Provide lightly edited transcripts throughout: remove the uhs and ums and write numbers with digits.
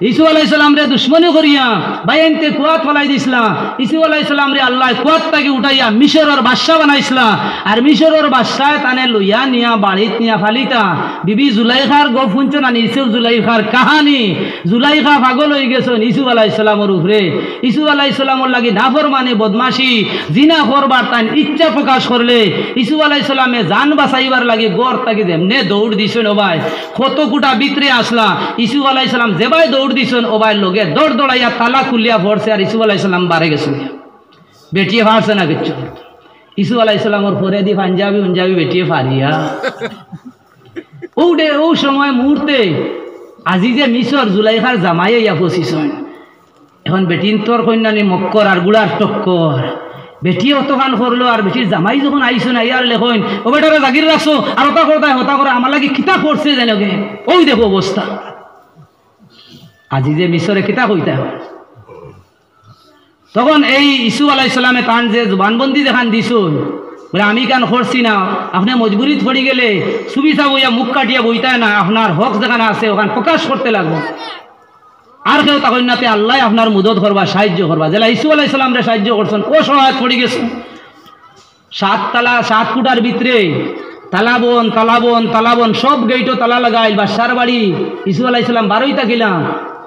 Issue আলাইহিস সালাম রে দুশ্মনী করিয়া বাইনতে কুয়াত ফলাই দিছলা। ইসু আলাইহিস সালাম রে আল্লাহ কুয়াত থেকে উঠাইয়া মিশরের বাদশা বানাইছলা। আর মিশরের বাদশায় তানে লইয়া নিয়া বাড়িত নিয়া ফালিতা। বিবি জুলাইখার গপ শুনছো না? ইসুফ জুলাইখার কাহানি। জুলাইখা পাগল হয়ে গেছেন ইসুফ আলাইহিস সালামের উপরে। ইসুফ আলাইহিস সালামের লাগি নাফরমানি বদমাশি জিনা করবার তাই ইচ্ছা প্রকাশ করলে ইসুফ আলাইহিস সালামে জান বাঁচাইবার লাগি গড় তাকে যেমনে দৌড় দিছেন ওবাই কত কুটা ভিতরে আসলা। ইসুফ আলাইহিস সালাম যেবাই দৌড় দিছেন ওবাই লগে দৌড় দৌড়াইয়া তালা খুলিয়া পড়ছে। আর ইসুফ আলাইহিস সালাম বাড়ে গেছেন, বেটিয়ে ফাড়ছে না কিচ্ছু। ইসুফ আলাইহিস সালামের পরে দি পাঞ্জাবি বেটিয়ে ফাড়িয়া ও সময় মুহূর্তে আজি যে মিশর জুলাইখার জামাই ইয়া পঁচিছন। এখন বেটিন তোর কন্যানি মক্কর আর গুড়ার টক্কর। বেটি অতখান করলো আর বেটির জামাই যখন আইসো না ইয়ার লেখন ও বেটারে জাগির রাখছো আর হতা করে আমার লাগে কিতা করছে জানোগে। ওই দেখো অবস্থা। আজি যে মিশরে কিতা কইতা তখন এই ইসু আলাইহিস সালামে তান যে জবানবন্দি দেখান দিছুন বলে আমি কান করছি না, আপনি মজবুরিত পড়ি গেলে সুবিধা বইয়া মুখ কাটিয়া বইতায় না, আপনার হক যেখানে আছে ওখানে প্রকাশ করতে লাগবো। আর কেউ তখন নাতে আল্লাহ আপনার মদত করবা সাহায্য করবা। যেলা ইসু আলাইহিস সালাম রে সাহায্য করছেন ও সহায়ত পড়ি গেছে। 7 ফুটার ভিতরে তালাবন সব গেটও তালা লাগাইল। বাদশার বাড়ি ইসু আলাইহিস সালাম বারোইতা গেলাম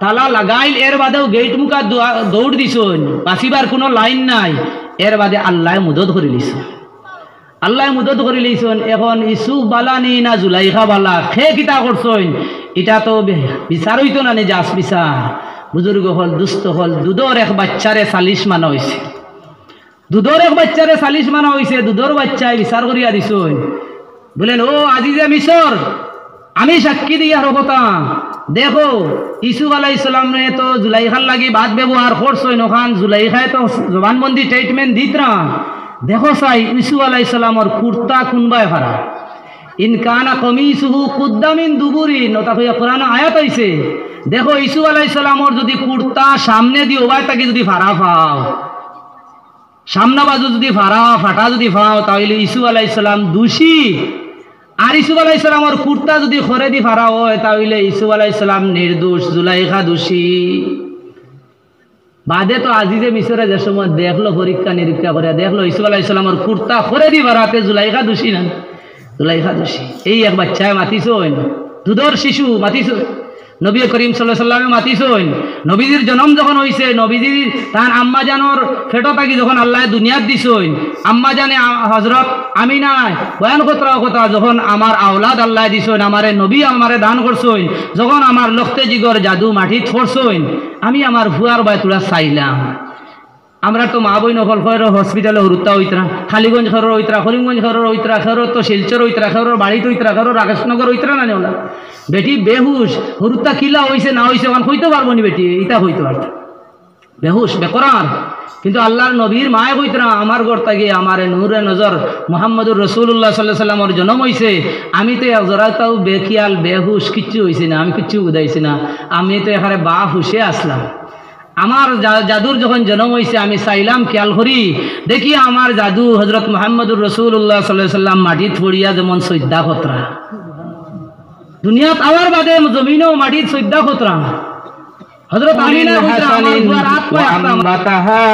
তালা লাগাইল। এর বাদেও গেট মুখা দৌড় দিছন, বাঁচিবার কোনো লাইন নাই। এর বাদে আল্লাহ মদত করে লিছন, এখন ইসুফ বালানি না জুলাইখা বালা খে কিতা করছন এটা তো বিচার হইতো না, জাস বিচার। বুজুর্গ হল দুস্থ হল দুধর এক বাচ্চারে 40 মানা হয়েছে। দুধর বাচ্চায় বিচার করিয়া দিছন। বলেন ও আজি যে মিশর আমি সাক্ষী দিয়া কথা দেখো ইসুফ আলাইহিস সালাম রে তো জুলাইখার লাগি বাদ ব্যবহার করছন। ওখান জুলাইখায় তো জবানবন্দি ট্রিটমেন্ট দিতরা। দেখো সাই ইসুফ আলাইহিস সালামর কুর্তা কুনবায় ফারা ইনকানা কমিসুহু কুদ্দামিন দুবুরিন ওটা কইয়া কোরআন আয়াত হইছে। দেখো ইসুফ আলাইহিস সালামর যদি কুর্তা সামনে দি ওবাই তাকে যদি ফাড়া পাও, সামনা বাজু যদি ফাটা যদি পাও তাহলে ইসুফ আলাইহিস সালাম দোষী। আর ইসুফ আলাইহিস সালামর কুর্তা যদি খরে দি ফাড়া হয় তাহলে ইসুফ আলাইহিস সালাম নির্দোষ, জুলাইখা দোষী। বাদে তো আজিজে মিশরে যে সময় দেখলো পরীক্ষা নিরীক্ষা করে দেখলো ইসুফ আলাইহিস সালামের কুর্তা খরে দি ফাড়াতে জুলাইখা দোষী না, জুলাইখা দোষী। এই এক বাচ্চায় মাতিছন, দুধর শিশু মাতিছন। নবী করিম সাল্লাল্লাহু আলাইহি ওয়াসাল্লামে মাতিছন। নবীজির জন্ম যখন হইছে নবীজির তার আম্মা জানোর ফেটো থাকি যখন আল্লাহ দুনিয়াত দিছন, আম্মা জানে হযরত আমিনা বয়ান কথা যখন আমার আওলাদ আল্লাহ দিছন, আমারে নবী আমারে দান করছন, যখন আমার লখতে জিগর জাদু মাটিত ফরছন, আমি আমার ভুয়ার বায়তুরা চাইলাম। আমরা তো মা বই নকল করে হসপিটালে হরুত্তা হইতরা, খালিগঞ্জ খরর হইতরা, করিমগঞ্জ খরর হইতরা, খরর তো শিলচর হইতরা, খরর বাড়িতে হইতরা, খরর রাকেশনগর হইতরা না নেওলা। বেটি বেহুশ হরুত্তা কিলা হইছে না হইছে ওখান হইতে পারবো নি বেটি, এটা হইতে পারত বেহুশ বেকরার। কিন্তু আল্লাহর নবীর মায়ে হইতরা আমার ঘর থেকে আমার নূরে নজর মুহাম্মদুর রাসূলুল্লাহ সাল্লাল্লাহু আলাইহি ওয়াসাল্লামের জন্ম হইছে। আমি তো জরাতাও বেখিয়াল বেহুশ কিচ্ছু হইছে না, আমি কিচ্ছু বুঝাইছি না, আমি তো এখানে বা হুশে আসলাম। আমার জাদুর যখন জন্ম হয়েছে আমি চাইলাম খেয়াল করি দেখি আমার জাদু হজরত মুহাম্মদুর রাসূলুল্লাহ সাল্লাল্লাহু আলাইহি ওয়াসাল্লাম মাটিত পড়িয়া যেমন সৈদ্যা খতরা দুনিয়াত আওয়ার বাদে জমিনও মাটিত সৈদ্যা খতরা। হযরত আমিনা আমবাতাহা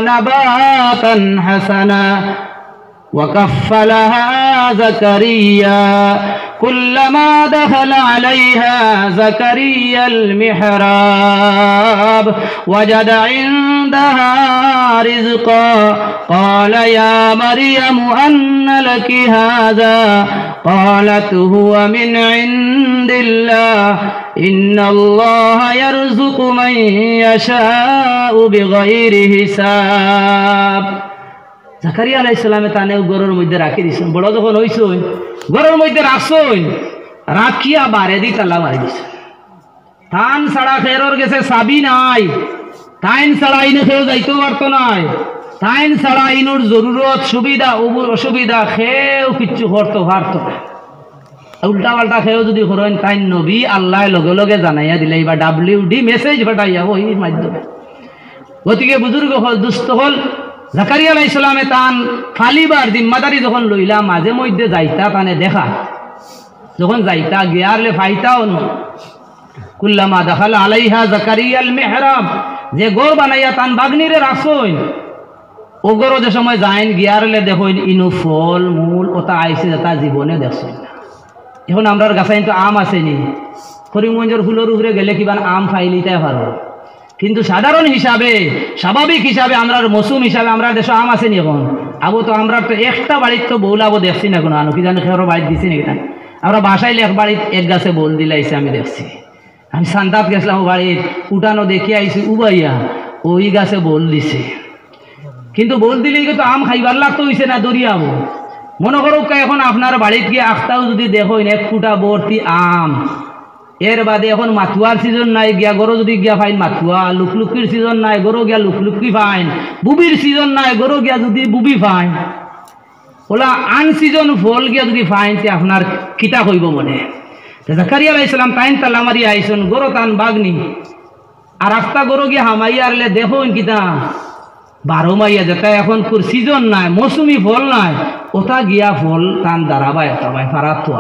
নাবাতান হাসানা وكفلها زكريا كلما دخل عليها زكريا المحراب وجد عندها رزقا قال يا مريم أن لك هذا قالت هو من عند الله إن الله يرزق من يشاء بغير حساب। জাকারিয়া আলাইহিস সালামে তানে গরুর মধ্যে রাখি দিছেন। বড় যখন হইছই গরুর মধ্যে রাখছই, রাখিয়া বারে দি তালা মারি দিছেন। তান ছাড়া খেরর গেছে চাবি নাই, তাইন ছাড়া ইনে খেয়েও যাইতেও পারতো নাই, তাইন ছাড়া ইনুর জরুরত সুবিধা অসুবিধা খেয়েও কিচ্ছু করতে পারতো না। উল্টা পাল্টা খেয়েও যদি করেন তাইন নবী আল্লাহ লগে লগে জানাইয়া দিলে বা WD মেসেজ পাঠাইয়া ওই মাধ্যমে। গতিকে বুজুর্গ হল দুস্থ হল জাকারিয়া আলাইহিস সালামে তান ফালিবার জিম্মাদারি যখন লইলা মাঝে মধ্যে যাইতা তানে দেখা, যখন যাইতা গিয়ারলে ফাইতাও কুল্লামা দাখালা আলাইহা জাকারিয়াল মিহরাব, যে গড় বানাইয়া তান বাগনিরে রাখছইন, ও গড় যে সময় যাইন গিয়ারলে দেখইন ইনু ফল মূল ওটা আইছে যেটা জীবনে দেখছইন না। এখন আমরার গাছাইন তো আম আসেনি, করিমগঞ্জের ফুলের উপরে গেলে কিবা আম ফাইলিতে পারো, কিন্তু সাধারণ হিসাবে স্বাভাবিক হিসাবে আমরার মৌসুম হিসাবে আমরা দেশে আম আসেনি। এখন আবু তো আমরা তো একটা বাড়ির তো বউলাবো দেখছি না, কোনো আনো কি জানি খেয়ারও বাড়ি দিছি নাকি না, আমরা বাসাইলে এক বাড়ির এক গাছে বল দিলাইছে আমি দেখছি। আমি সান্তাত গেছিলাম বাড়ির উঠানো দেখে আইছি উবাইয়া ওই গাছে বল দিছে, কিন্তু বল দিলেই তো আম খাইবার লাগতো হইছে না দরিয়াবো। মনে করো এখন আপনার বাড়িতে গিয়ে আখটাও যদি দেখো এক ফুটা ভর্তি আম, এর বাদে এখন মাথুয়ার সিজন নাই, গিয়া গরো যদি গিয়া ফাইন মাথুয়া, লুকলুকির সিজন নাই গরো গিয়া লুকলুকি ফাইন, বুবির সিজন নাই গরো গিয়া যদি বুবি ফাইন, ওলা আন সিজন ফল গিয়া যদি ফাইন তে আপনার কিতা কইব মনে। জাকারিয়া আলাইহিস সালাম তাইন তালা মারি আইসন গরো তান বাগনি, আর আস্তা গরো গিয়া হামাইয়া আরলে দেখো কিতা 12 মাইয়া যেটা এখন কোর সিজন নাই মৌসুমি ফল নাই, ওটা গিয়া ফল তান দাঁড়াবাই এটা ভাই ফারাত তো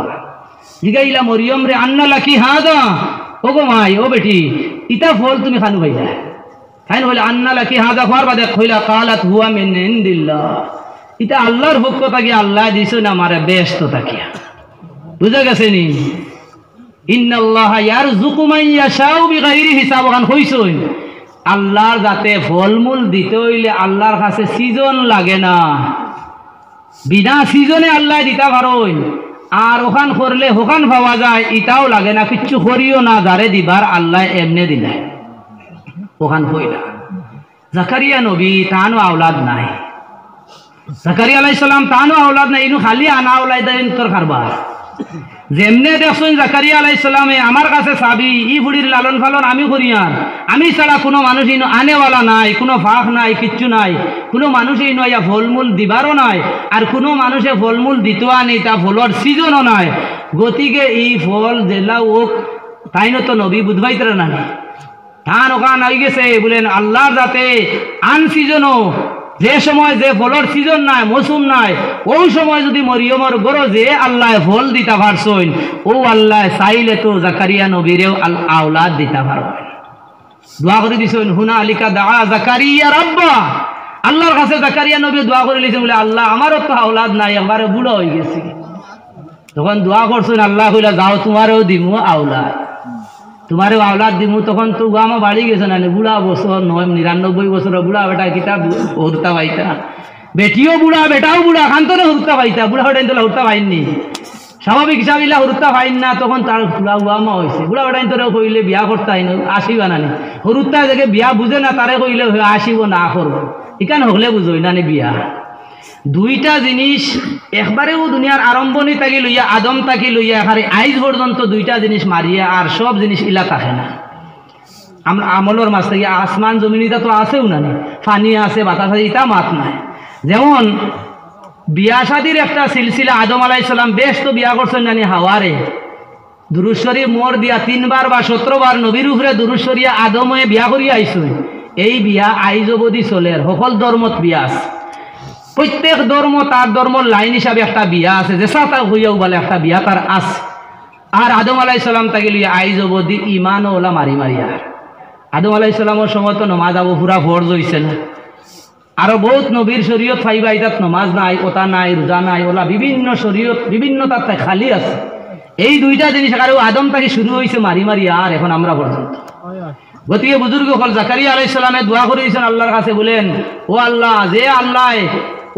জিগাইলা মরিয়ম রে আন্না লাকি হাদা, ও গো মাই ও বেটি ইটা ফল তুমি খানু ভাইলা, তাই বলে আন্না লাকি হাদা খাওয়ার বাদে কইলা কালাত হুয়া মিন ইনদিল্লাহ, ইটা আল্লাহর পক্ষ থেকে আল্লাহ দিছো না আমারে ব্যস্ত থাকিয়া। বুঝা গেছে নি? ইন্নাল্লাহা ইয়ারযুকু মান ইয়াশাউ বিগাইরি হিসাব, গান কইছই আল্লাহর যাতে ফলমূল দিতে হইলে আল্লাহর কাছে সিজন লাগে না, বিনা সিজনে আল্লাহ দিতে পারোই, আর ওখান করলে ওখান পাওয়া যায় এটাও লাগে না, কিচ্ছু করিও না, যারে দিবার আল্লাহ এমনি দিলে ওখান কইলা। জাকারিয়া নবী তানো আওলাদ নাই, জাকারিয়া আলাইহিস সালাম তানো আওলাদ নাই, ইনু খালি আনা আওলাদ দেন তোর কারবার। যেমনে দেখছেন জাকারিয়া আলাইহিস সালামে আমার কাছে চাবি, ই বুড়ির লালন পালন আমি করিয়ান, আমি ছাড়া কোনো মানুষ ইনো আনেওয়ালা নাই, কোনো ফাঁক নাই, কিচ্ছু নাই, কোনো মানুষ ইনো ইয়া ফলমূল দিবারও নাই, আর কোনো মানুষে ফলমূল দিতে আনি তা ফলর সিজনও নাই। গতিকে এই ফল জেলা ও তাইনো তো নবী বুধবাইতরা না, ধান ওখান হয়ে গেছে বলেন আল্লাহর যাতে আন সিজনও, যে সময় যে ফলর সিজন নাই মৌসুম নাই, ওই সময় যদি মরিয়মর গরজে আল্লাহ ফল দিতে পারছেন, ও আল্লাহ চাইলে তো জাকারিয়া নবীরেও আওলাদ দিতে পারবেন। দোয়া করে দিছেন হুনা আলিকা দা জাকারিয়া রাব্বা, আল্লাহর কাছে জাকারিয়া নবী দোয়া করে লিখেছেন বলে আল্লাহ আমারও তো আওলাদ নাই, একবারে বুড়ো হয়ে গেছি। তখন দোয়া করছেন আল্লাহ কইলা যাও তোমারও দিমু আওলাদ, তোমারও আওলাদ দিমু। তখন তো গামা বাড়ি গেছে না, বুড়া বছর 99 বছর বুড়া বেটা কিতা হরতা পাইতা, বেটিও বুড়া বেটাও বুড়া, খান্তরে হরতা পাইতা, বুড়া বেটাই তো হরতা পাইননি, স্বাভাবিক হিসাবে হরতা পাইন না। তখন তার বুড়া উয়ামা হয়েছে, বুড়া বেটাই তোরা কইলে বিয়া করতে আইন আসিবা না, হরুত্তা দেখে বিয়া বুঝে না তারে কইলে আসিব না করবো, এখানে হলে বুঝই না বিয়া। দুইটা জিনিস একবারেও দুনিয়ার আরম্ভণি থাকি লইয়া আদম থাকি লইয়া এখানে আইজ পর্যন্ত দুইটা জিনিস মারিয়া আর সব জিনিস ইলা থাকে না। আমরা আমলের মাছ থেকে আসমান জমিন এটা তো আছেও না, পানি আছে বাতাস আছে, এটা মাত নাই। যেমন বিয়া শাদির একটা সিলসিলা, আদম আলাইহিস সালাম বেশ তো বিয়া করছেন জানি হাওয়ারে, দুরূদ শরীফ মোর দিয়া 3 বার বা 17 বার নবীর উপরে দুরূদ শরীফ আদমে বিয়া করিয়া আইছে। এই বিয়া আইজ অবধি চলে, সকল ধর্মত বিয়া আছে, প্রত্যেক ধর্ম তার ধর্মর লাইন হিসাবে একটা বিয়া আছে, যে সাথে হইয়াও বলে একটা বিয়া তার আছে। আর আদম আলাইহিস সালাম তাকে লিয়ে আইজ অবধি ইমান ওলা মারি আর আদম আলাইহিস সালামের সময় তো নমাজ আবু পুরা ফরজ হইছে না, আরো বহুত নবীর শরীয়ত ফাইবা ইতাত নমাজ নাই, ওটা নাই, রোজা নাই, ওলা বিভিন্ন শরীয়ত বিভিন্ন তার খালি আছে। এই দুইটা জিনিস আর আদম তাকে শুরু হয়েছে মারি আর এখন আমরা পর্যন্ত। গতিকে বুজুর্গ হল জাকারিয়া আলাইহিস সালামে দোয়া করেছেন আল্লাহর কাছে, বলেন ও আল্লাহ, যে আল্লাহ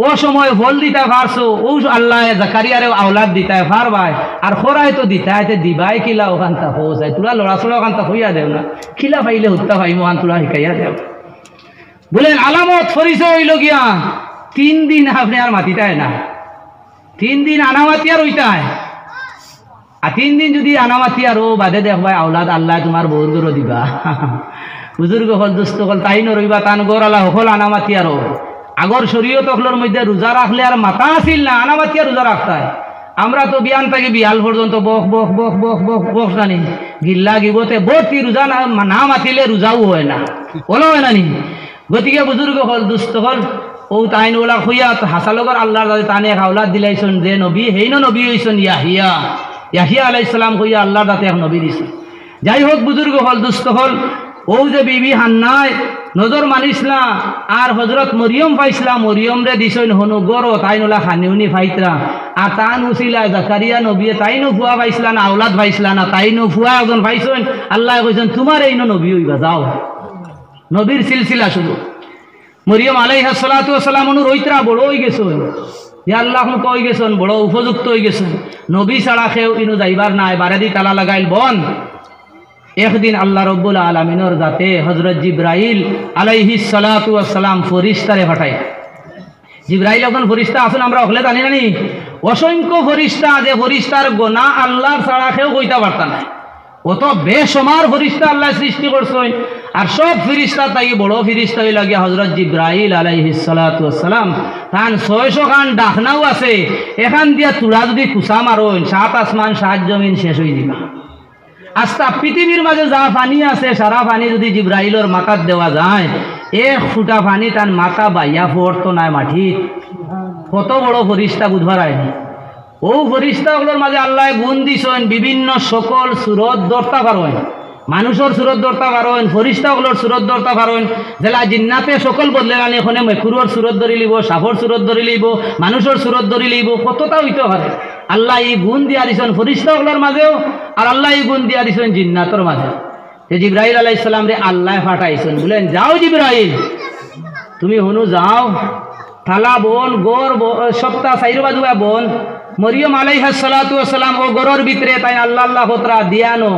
ও সময় ফল দিতে পারছো, ও আল্লাহ জাকারিয়ারে আওলাদ দিতে পারবাই, আর খোরাই তো দিতে দিবাই কিলা ওখান তা হো যায়, তোরা লড়াচড়া ওখান তা হইয়া দেও না, খিলা পাইলে হত্যা পাইম ওখান তোরা শিখাইয়া দেও। বলেন আলামত পরিচয় হইল গিয়া 3 দিন আপনি আর মাতিতায় না, 3 দিন আনামাতি আর হইতায়, আর 3 দিন যদি আনামাতি আর ও বাদে দেখবাই আওলাদ আল্লাহ তোমার বউর গরো দিবা। বুজুর্গ হল দুস্থ হল তাই নইবা তান গর আল্লাহ হল আনামাতি আর আগর শরীয়ত অকলের মধ্যে রোজা রাখলে আর মাথা আসিল না, আনামাতি আর রোজা রাখতায়। আমরা তো বিয়ান থেকে বিয়াল পর্যন্ত বক বক বক বক বক বক জানি গিল্লা গিবতে বর্তি রোজা না মাতিলে রোজাও হয় না, ওলা হয় না নি। গতিকে বুজুর্গ হল দুস্থ হল ও তাইন ওলা খুইয়া হাসালগর আল্লাহর দাদে তানে এক আওলাদ দিলাইছেন, যে নবী হেইন নবী হইছেন ইয়াহিয়া আলাইহিস সালাম খুইয়া আল্লাহর দাতে এক নবী দিছে। যাই হোক বুজুর্গ হল দুস্থ হল ও যে বিবি হান্নায় নজর মানিসলা আর হজরত মরিয়ম পাইসলা মরিয়ম রে দিছইন হনু গরো তাই নোলা খানিউনি ফাইতরা আর তান উছিলা জাকারিয়া নবিয়ে তাই নো ফুয়া পাইসলা না আওলাদ পাইসলা না তাই নো ফুয়া একজন পাইছইন আল্লাহ কইছেন তোমার এই নবী হইবা যাও নবীর সিলসিলা শুরু মরিয়ম আলাইহিস সালাতু ওয়াস সালাম অনু রইতরা বড় হই গেছইন যে আল্লাহ কই গেছেন বড় উপযুক্ত হই গেছেন নবী ছাড়া কেউ ইনু যাইবার নাই বারাদি তালা লাগাইল বন একদিন আল্লাহ রব্বুল আলামিনের জাতে হযরত জিবরাইল আলাইহিস সালাতু ওয়াস সালাম ফেরেশতারে পাঠায় জিবরাইল এখন ফেরেশতা আছেন আমরা ওখলে জানি না নি অসংখ্য ফেরেশতা যে ফেরেশতার গোনা আল্লাহর ছাড়া কেউ কইতে পারতা না অত বেশমার ফেরেশতা আল্লাহ সৃষ্টি করছেন আর সব ফেরেশতা তাই বড় ফেরেশতা হই লাগে হযরত জিবরাইল আলাইহিস সালাতু ওয়াস সালাম তান 600 খান ডাকনাও আছে এখান দিয়া তুলা যদি কুসা মারোন সাত আসমান সাত জমিন শেষ হই দিবা আস্তা পৃথিবীর মাঝে যা পানি আছে সারা পানি যদি জিবরাইলের মাথাত দেওয়া যায় এক ফুটা পানি তার মাথা বাইয়া পড়তো না মাটি কত বড় ফেরেশতা বুঝবার আইনি ও ফেরেশতাগুলোর মাঝে আল্লাহ গুণ দিছেন বিভিন্ন সকল সুরত ধরতে পারেন মানুষের সুরত ধরতে পারেন ফেরেশতাগুলোর সুরত ধরতে পারেন জেলা জিন্নাতে সকল বদলে আনি এখানে মেকুরুর সুরত ধরি লিব সাপর সুরত ধরি লিব মানুষের সুরত ধরি লিব কতটা হইতে পারে আল্লাহ এই গুণ দিয়া দিছেন ফেরেশতাগুলোর মাঝেও আর আল্লাহ এই গুণ দিয়া দিছেন জিন্নাতের মাঝে জিবরাইল আলাইহিস সালাম রে আল্লাহ পাঠাইছেন বলেন যাও জিবরাইল তুমি হনু যাও থালা বোন গোর সপ্তাহ চাইর বাজু বোন মরিয়ম আলাইহিস সালাতু ওয়াস সালাম ও গরর ভিতরে তাই আল্লাহ আল্লাহ হতরা দিয়ানো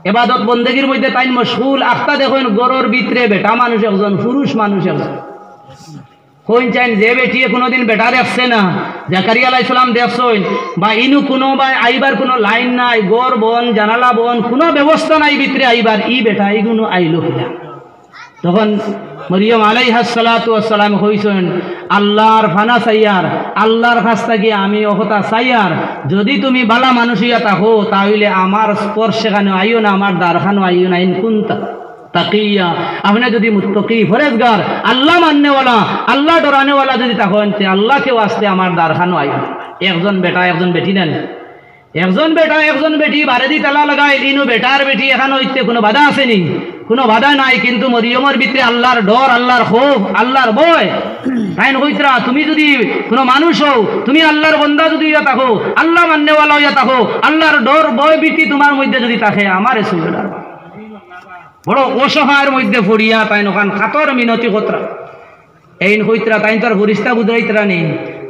ইবাদত বন্দেগীর মধ্যে তাই মশগুল আখতা দেখুন গরর ভিতরে বেটা মানুষ একজন পুরুষ মানুষ একজন কোন চাইন যে বেটিয়ে কোনোদিন বেটা দেখছে না জাকারিয়া আলাইহিস সালাম দেখছেন বা ইনু কোনো বা আইবার কোনো লাইন নাই গর বন জানালা বন কোনো ব্যবস্থা নাই ভিতরে আইবার ই বেটা এইগুলো আইলো কিনা তখন মরিয়ম আলাইহিস সালাতু ওয়াস সালাম কইছেন আল্লাহর ফানা চাইয়ার আল্লাহর কাছ থেকে আমি অহতা চাইয়ার যদি তুমি বালা মানুষ হইয়া থাকো তাহলে আমার স্পর্শে খানো আইও না আমার দ্বারখানো আইও না ইন কুনতা তাকিয়া আপনি যদি মুত্তাকি ফরেজগার আল্লাহ মাননেওয়ালা আল্লাহ ডরানেওয়ালা যদি থাকেন তে আল্লাহকেও আসতে আমার দ্বারখানো আইও একজন বেটা একজন বেটি নেন একজন বেটা একজন বেটি বারেদি তালা লাগাই ইনু বেটার বেটি এখানে হইতে কোনো বাধা আসেনি কোনো বাধা নাই কিন্তু মরিয়মের ভিতরে আল্লাহর ডর আল্লাহর খৌফ আল্লাহর ভয় তাই কইতরা তুমি যদি কোনো মানুষ হও তুমি আল্লাহর বান্দা যদি হইয়া থাকো আল্লাহ মাননেওয়ালা হইয়া থাকো আল্লাহর ডর ভয় ভীতি তোমার মধ্যে যদি থাকে আমারে সুবিধা বড় অসহায়ের মধ্যে পড়িয়া তাই নখান খাতর মিনতি কতরা এইন কইতরা তাই তোর ফেরেশতা বুঝাইতরা নি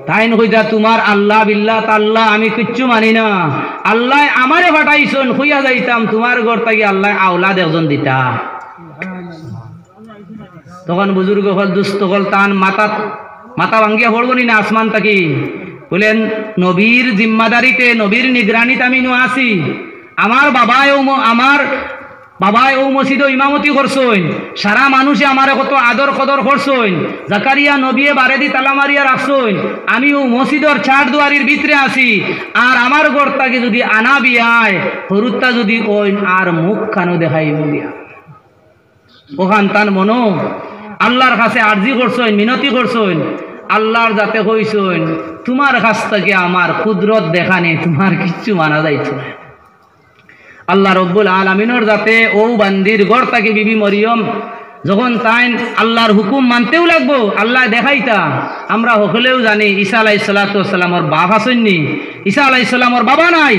তাইন কইতা তোমার আল্লাহ বিল্লাহ তাল্লাহ আমি কিচ্ছু মানি না আল্লাহ আমারে পাঠাইছেন কইয়া যাইতাম তোমার ঘর থেকে আল্লাহ আওলাদ একজন দিতা তখন বুজুর্গ হল দুস্থ হল তান মাথা ভাঙ্গিয়া পড়বো না আসমান থাকি বলেন নবীর জিম্মাদারিতে নবীর নিগরানিতে আমি নো আছি আমার বাবায় ও মসজিদে ইমামতি করছেন সারা মানুষে আমারে কত আদর কদর করছেন জাকারিয়া নবিয়ে বারেদি তালা মারিয়া রাখছেন আমি ও মসজিদের চার দুয়ারির ভিতরে আছি আর আমার ঘরটাকে যদি আনা বিয়ায় হরুত্তা যদি ওই আর মুখ খানো দেখাই বিয়া ওখান তান মনো আল্লাহর কাছে আরজি করছেন মিনতি করছেন আল্লাহর যাতে কইছেন তোমার কাছ থেকে আমার কুদরত দেখানে তোমার কিচ্ছু মানা যাইতো না আল্লাহ রব্বুল আলামিনের যাতে ও বান্দির ঘর থেকে বিবি মরিয়ম যখন তাই আল্লাহর হুকুম মানতেও লাগবো আল্লাহ দেখাইতা আমরা সকলেও জানি ঈসা আলাইহিস সালাতু ওয়াস সালামর বাপ আসেননি ঈসা আলাইহিস সালামর বাবা নাই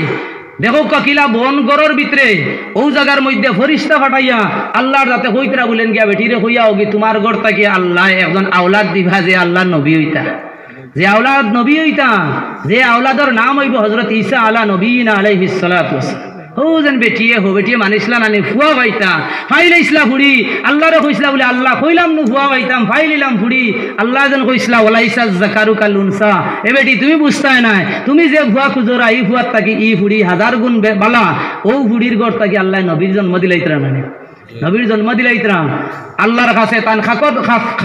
দেখো কাকিলা বন গরর ভিতরে ও জায়গার মধ্যে ফেরেশতা পাঠাইয়া আল্লাহর যাতে কইতরা বলেন গিয়া বেটিরে কইয়া ওগি তোমার ঘর থেকে আল্লাহ একজন আওলাদ দিবা যে আল্লাহর নবী হইতা যে আওলাদ নবী হইতা যে আওলাদর নাম হইব হযরত ঈসা আলা নবীনা আলাইহিস সালাতু ওয়াস ও যেন বেটিয়ে হো বেটিয়ে মানিসলা নানি ফুয়া পাইতা ফাইল ইসলা ফুড়ি আল্লাহরে কইসলা বলে আল্লাহ কইলাম নু ফুয়া পাইতাম ফাইলিলাম ফুড়ি আল্লাহ যেন কইসলা ওলাইসা জাকারু কালুনসা এ বেটি তুমি বুঝতাই নাই তুমি যে ফুয়া খুজরা ই ফুয়ার থাকি ই ফুড়ি হাজার গুণ বালা ও ফুড়ির ঘর থাকি আল্লাহ নবীর জন্ম দিলাইতরা মানে নবীর জন্ম দিলাইতরা আল্লাহর কাছে তান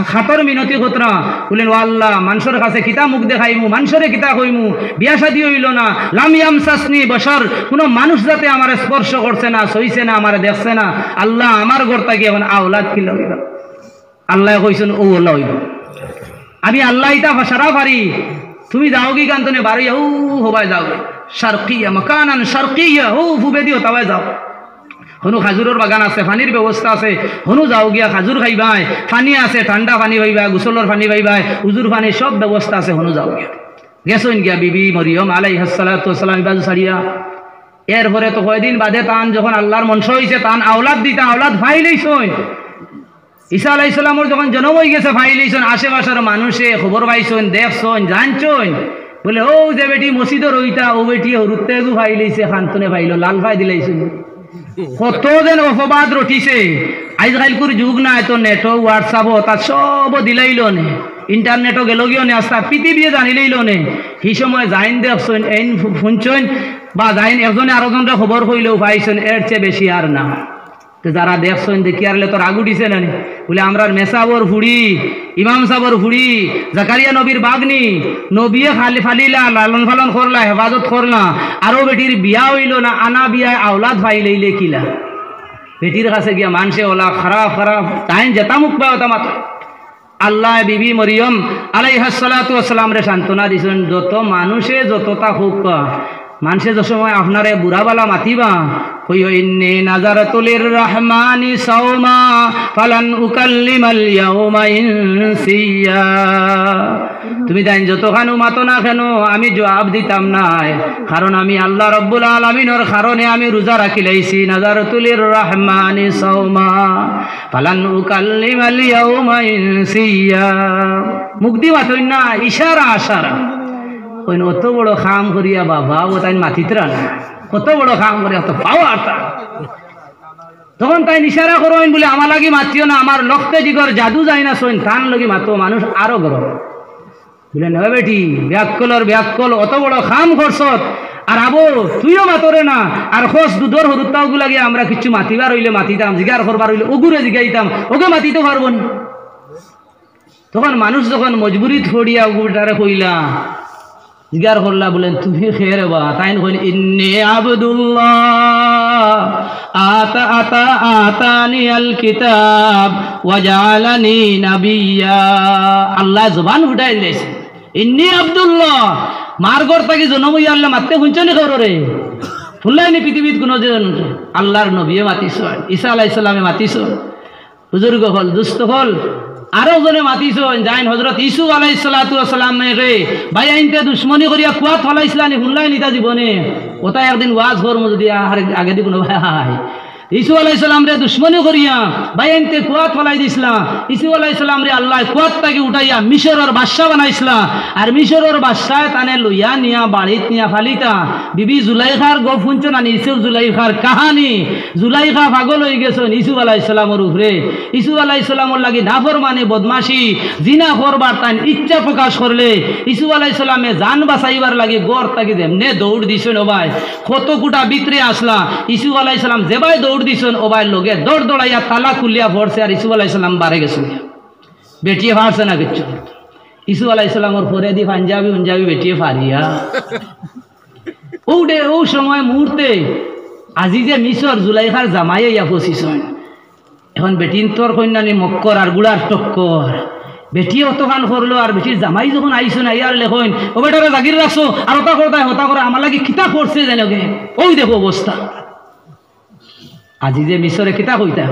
খাতর মিনতি কতরা বলেন ও আল্লাহ মানুষের কাছে কিতা মুখ দেখাইমু মানুষরে কিতা কইমু বিয়া শাদী হইল না লাম ইয়ামসাসনি বশর কোনো মানুষ যাতে আমার স্পর্শ করছে না সইছে না আমার দেখছে না আল্লাহ আমার ঘর থেকে এখন আওলাদ কি লইল আল্লাহ কইছেন ও আল্লাহ হইব আমি আল্লাহ ইতা সারা পারি তুমি যাও কি কান্তনে বাড়ি ও হবাই যাও শারকিয়া মাকানান শারকিয়া ও ফুবে দিও তবে যাও হনু খাজুরের বাগান আছে, পানির ব্যবস্থা আছে, হনু যাও গিয়া খাজুর খাইবাই, পানি আছে, ঠান্ডা পানি পাইবা, গোসলের পানি পাইবাই, উজুর পানি সব ব্যবস্থা আছে, হনু যাও গিয়া গেছেন গিয়া বিবি মরিয়ম আলাইহিস সালাতু ওয়াস সালাম বাজু ছাড়িয়া। এরপরে তো কয়দিন বাদে তান যখন আল্লাহর মনসা হয়েছে তান আওলাদ দিতা, আওলাদ ভাই লইছন। ঈসা আলাইহিস সালামর যখন জন্ম হয়ে গেছে ভাই লইছন, আশেপাশের মানুষে খবর পাইছন, দেখছন, জানছন, বলে ও যে বেটি মসজিদে রইতা ও বেটি হরুতে গু ভাই লইছে, খান্তনে ভাইলো লাল ভাই দিলাইছন। কত যেন অপবাদ রটিছে। আজকালকুর যুগ না, এত নেটও হোয়াটসঅ্যাপও তার সব দিলাইল নে, ইন্টারনেটও গেল গিয়েও নে, আস্তা পৃথিবী জানিলেইল নে। সেই সময় যাইন দেখছেন, এন শুনছেন বা যাইন একজনে আরেকজনকে খবর কইলেও পাইছেন, এর চেয়ে বেশি আর না। তো যারা দেখছেন দেখি আরলে তোর আগু দিছে না বলে আমরা মেসাবর ফুড়ি, ইমাম সাবর ফুড়ি, জাকারিয়া নবীর বাগনি, নবিয়ে খালি ফালিলা, লালন ফালন করলা, হেফাজত করলা, আরো বেটির বিয়া হইল না, আনা বিয়ায় আওলাদ ভাই লইলে কিলা। বেটির কাছে গিয়া মানুষে ওলা খারাপ খারাপ তাই যেতা মুখ পায় ওটা মাত্র। আল্লাহ বিবি মরিয়ম আলাইহিস সালাতু ওয়াস সালাম রে সান্ত্বনা দিছেন, যত মানুষে যতটা হোক, মানুষে যে সময় আপনারে বুড়াবালা মাতিবা, কইও ইন্নী নাযারাতু লিররহমানি সাওমা ফালান উকাল্লিমাল ইয়াওমা ইনসিয়া। তুমি জান যতখানো মাতো না কেন আমি জবাব দিতাম না, কারণ আমি আল্লাহ রব্বুল আলামিনের কারণে আমি রোজা রাখি লাইছি। নাযারাতু লিররহমানি সাওমা ফালান উকাল্লিমাল ইয়াওমা ইনসিয়া। মুক্তি মাতই না, ইশারা আশারা। ওই অত বড় খাম করিয়া বাবা ও তাই মাতিতরা না, কত বড় খাম করিয়া তো পাওয়ার তা। তখন তাই ইশারা করবেন বলে আমার লাগি মাতিও না, আমার লক্ষ্যে জিগর জাদু যায় না শোন, তান লগি মাতো মানুষ আরো গরম বলে নয় বেটি ব্যাককলর ব্যাককল অত বড় খাম করছত আর আবো তুইও মাতরে না, আর খোঁজ দুধর হরুতাও গুলা গিয়ে আমরা কিছু মাতিবার হইলে মাতিতাম, জিগার করবার হইলে ওগুরে জিগাইতাম, ওকে মাতিতে পারবো না। তখন মানুষ যখন মজবুরি থড়িয়া ওগুটারে কইলা জিগার করলা, বলেন তুমি খেয়ে বা তাই কইলেন ইন্নী আবদুল্লাহ আতানিয়াল কিতাব ওয়া জাআলানি নাবিয়্যা। আল্লাহ জবান ফুটাই দিয়েছে, ইন্নী আবদুল্লাহ। মার ঘর থেকে জন্ম হইয়া আল্লাহ মারতে শুনছনি খবরে ফুল্লাইনি পৃথিবীত কোনো জন আল্লাহর নবীয়ে মাতিছ, ঈসা আলাইহিস সালামে মাতিছ, বুজুর্গ হল দুস্থ হল আরো জনে মাতিছ, যাইন হযরত ইউসুফ আলাইহিস সালাতু ওয়াস সালাম রে ভাই আইনতে দুশ্মনী করিয়া কুয়াত ফলাইছিলানি শুনলাইনি তা জীবনে। ওটা একদিন ওয়াজ করব যদি আগে দি কোনো ভাই ইউসুফ আলাইহিস সালাম রে দুশ্মনী করিয়া ভাই আইনতে কুয়াত ফলাই দিছিলা। ইউসুফ আলাইহিস সালাম রে আল্লাহ কুয়াত থেকে উঠাইয়া মিশরের বাদশা বানাইছিলা, আর মিশরের বাদশায় তানে লইয়া নিয়া বাড়িত নিয়া ফালিতা। বিবি জুলাইখার গপ শুনছো না, ইউসুফ জুলাইখার কাহানি। জুলাইখা পাগল হয়ে গেছেন ইউসুফ আলাইহিস সালামের উপরে। ইউসুফ আলাইহিস সালামের লাগি নাফরমানি বদমাশি জিনা করবার তাই ইচ্ছা প্রকাশ করলে ইউসুফ আলাইহিস সালামে জান বাঁচাইবার লাগি গড় তাকে যেমনে দৌড় দিছেন ওবাই, কত কুটা ভিতরে আসলা। ইউসুফ আলাইহিস সালাম যেবাই দৌড় দিছেন ওবাই লগে দৌড় দৌড়াইয়া তালা খুলিয়া পড়ছে, আর ইউসুফ আলাইহিস সালাম বাড়ে গেছেন, বেটিয়ে ফারছে না কিচ্ছু। ইউসুফ আলাইহিস সালামের পরে দি পাঞ্জাবি বেটিয়ে ফারিয়া ও সময় মুহূর্তে আজি যে মিশর জুলাইখার জামাই ইয়া পঁচিছন। এখন বেটিন তোর কন্যানি মক্কর আর গুড়ার টক্কর, বেটি অতখান করলো আর বেটির জামাই যখন আইসো না ইয়ার লেখন ও বেটারা জাগির রাখছো আর হতা করে আমার লাগে কিতা করছে জানোগে। ওই দেখো অবস্থা আজি যে মিশরে কিতা কইতা।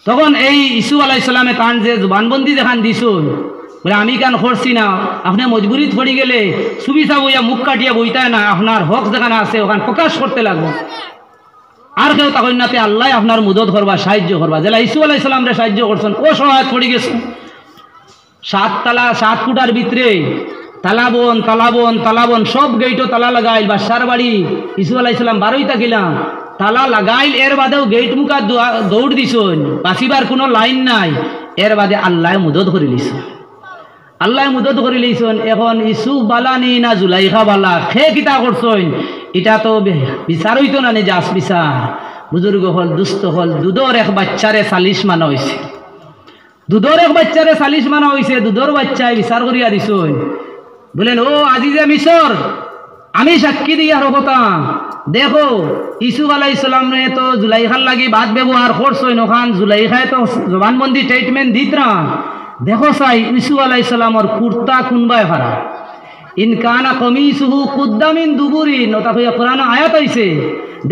তখন এই ইউসুফ আলাইহিস সালামে তান যে জবানবন্দি দেখান দিছুন, বলে আমি কেন করছি না, আপনি মজবুরিত পড়ে গেলে সুবিধা বইয়া মুখ কাটিয়া বইতায় না, আপনার হক যেখানে আছে ওখানে প্রকাশ করতে লাগবো। আর কেউ তখন নাতে আল্লাহ আপনার মদত করবা, সাহায্য করবা, যেটা ইউসুফ আলাইহিস সালাম রে সাহায্য করছেন ও সহায়ত পড়ে গেছে। 7 ফুটার ভিতরে তালাবন সব গেটও তালা লাগাইল, বাদশার বাড়ি ইউসুফ আলাইহিস সালাম বারোই থাকিলাম তালা লাগাইল। এর বাদেও গেট মুখা দৌড় দিছন, বাঁচিবার কোনো লাইন নাই। এর বাদে আল্লাহ মদত করে লিছন, আল্লাহ মদত করে লিছন। এখন ইউসুফ বালানি না জুলাইখা বালা খে কিতা করছন, এটা তো বিচার হইতো না, জাস বিচার। বুজুর্গ হল দুস্থ হল দুধর এক বাচ্চারে 40 মানা হয়েছে, দুধর এক বাচ্চারে 40 মানা হয়েছে। দুধর বাচ্চায় বিচার করিয়া দিছন, বলেন ও আজি যে মিশর আমি সাক্ষী দিয়া রকতা দেখো ইউসুফ আলাইহিস সালাম রে তো জুলাইখার লাগি বাদ ব্যবহার করছই, ওখান জুলাইখায় তো জবানবন্দি ট্রিটমেন্ট দিতরা। দেখো চাই ইউসুফ আলাইহিস সালামর কুর্তা কুনবায় ফারা, ইনকানা কমিসুহু কুদ্দামিন দুবুরিন, ওটা কইয়া কোরআন আয়াত হইছে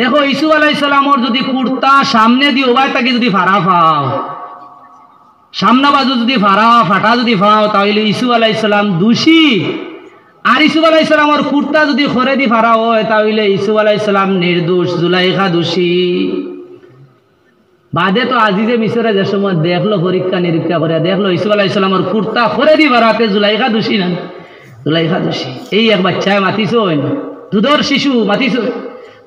দেখো ইসু আলাইহিস সালামর যদি কুর্তা সামনে দিয়ে ওবাই তাকে যদি ফাড়া পাও, সামনা বাজু যদি ফাটা যদি পাও, তাহলে ইসু আলাইহিস সালাম দোষী। আর ইসু আলাইহিস সালামর কুর্তা যদি খরে দি ফাড়া হয়, তাহলে ইসু আলাইহিস সালাম নির্দোষ, জুলাইখা দোষী। বাদে তো আজিজে মিশরে যে সময় দেখলো পরীক্ষা নিরীক্ষা করে দেখলো ইসু আলাইহিস সালামর কুর্তা খরে দি ফাড়াতে জুলাইখা দোষী না, জুলাইখা দোষী। এই এক বাচ্চায় মাতিছইন, দুধর শিশু মাতিছইন,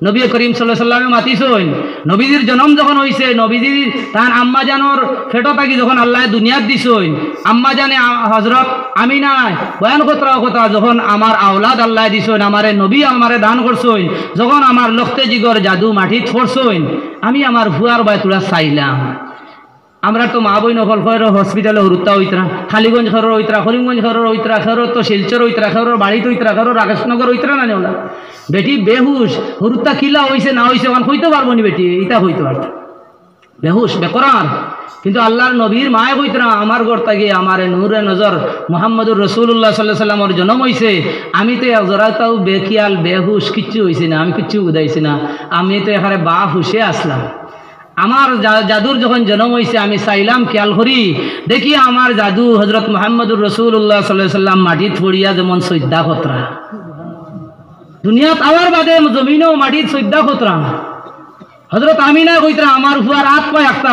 নবী করিম সাল্লাল্লাহু আলাইহি ওয়াসাল্লামে মাতিছইন। নবীজির জন্ম যখন হইছে, নবীজির তার আম্মা জানর ফেটো থাকি যখন আল্লাহ দুনিয়াত দিছইন, আম্মা জানে হযরত আমিনা বয়ান কথা যখন আমার আওলাদ আল্লাহ দিছইন, আমারে নবী আমারে দান করছইন, যখন আমার লখতে জিগর জাদু মাটিত ছড়ছইন, আমি আমার ভুয়ার বায়তুরা চাইলাম। আমরা তো মা বই নকল করে হসপিটালে হরুত্তা হইতরা, খালিগঞ্জ খরর হইতরা, করিমগঞ্জ খরর হইতরা, খেরর তো শিলচর হইতরা, খেরর বাড়িতে হইতরা, খেরর রাকেশনগর হইতরা না নেওলা। বেটি বেহুশ, হরুত্তা কিলা হইছে না হইছে ওখান হইতে পারবো নি বেটি, এটা হইতে পারত বেহুশ বেকরার। কিন্তু আল্লাহর নবীর মায়ে হইতরা আমার ঘর থেকে আমার নূরে নজর মুহাম্মদুর রাসূলুল্লাহ সাল্লাল্লাহু আলাইহি ওয়াসাল্লামের জন্ম হইছে। আমি তো জরাতাও বেখিয়াল বেহুশ, কিচ্ছু হইছে না, আমি কিচ্ছু বুঝাইছি না, আমি তো এখানে বা হুশে আসলাম। আমার জাদুর যখন জন্ম হয়েছে আমি চাইলাম খেয়াল করি, দেখি আমার জাদু হজরত মুহাম্মদুর রাসূলুল্লাহ সাল্লাল্লাহু আলাইহি ওয়াসাল্লাম মাটিত পড়িয়া যেমন সৈদ্দা খতরা, দুনিয়াত আওয়ার বাদে জমিনও মাটিত সৈদ্দা খতরা। হজরত আমিনা কইতরা আমার হুয়ার হাত পায় একটা